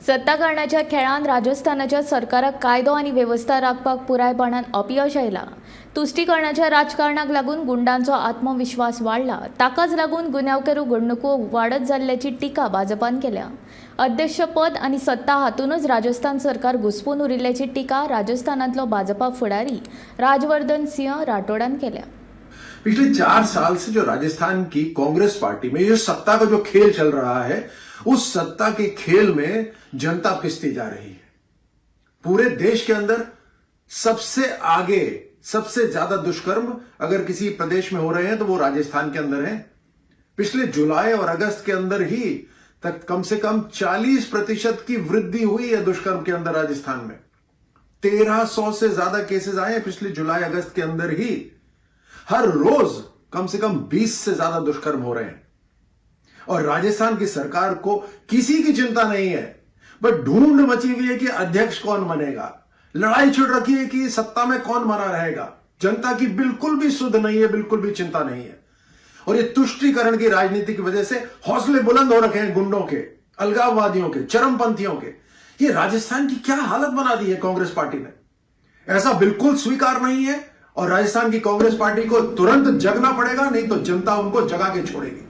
सत्ता करण्याच्या खेळांत राजस्थानाच्या सरकाराक कायदो आनी वेवस्था राखपाक पुरायपणान अपयश आयला। तुष्टीकरणाच्या राजकारणाक लागून गुंडांचो आत्मविश्वास वाडला, ताकाच लागून गुन्यांवकारी घडणुको वाडत जाल्ल्याची टिका भाजपान केल्या। अध्यक्षपद आनी सत्ता हातूनच राजस्थान सरकार घुस्पून उरिल्ल्याची टिका राजस्थानांतलो भाजपा फुडारी राजवर्धन सिंह राठौड़ान केल्या। पिछले 4 साल से जो राजस्थान की कांग्रेस पार्टी में ये सत्ता का जो खेल चल रहा है, उस सत्ता के खेल में जनता पिसती जा रही है। पूरे देश के अंदर सबसे आगे, सबसे ज्यादा दुष्कर्म अगर किसी प्रदेश में हो रहे हैं तो वो राजस्थान के अंदर है। पिछले जुलाई और अगस्त के अंदर ही तक कम से कम 40% की वृद्धि हुई है दुष्कर्म के अंदर राजस्थान में। 1300 से ज्यादा केसेस आए पिछले जुलाई अगस्त के अंदर ही। हर रोज कम से कम 20 से ज्यादा दुष्कर्म हो रहे हैं और राजस्थान की सरकार को किसी की चिंता नहीं है, बट ढूंढ मची हुई है कि अध्यक्ष कौन बनेगा। लड़ाई छिड़ रखी है कि सत्ता में कौन बना रहेगा। जनता की बिल्कुल भी सुध नहीं है, बिल्कुल भी चिंता नहीं है। और ये तुष्टीकरण की राजनीति की वजह से हौसले बुलंद हो रखे हैं गुंडों के, अलगाववादियों के, चरमपंथियों के। ये राजस्थान की क्या हालत बना दी है कांग्रेस पार्टी ने। ऐसा बिल्कुल स्वीकार नहीं है और राजस्थान की कांग्रेस पार्टी को तुरंत जगना पड़ेगा, नहीं तो जनता उनको जगा के छोड़ेगी।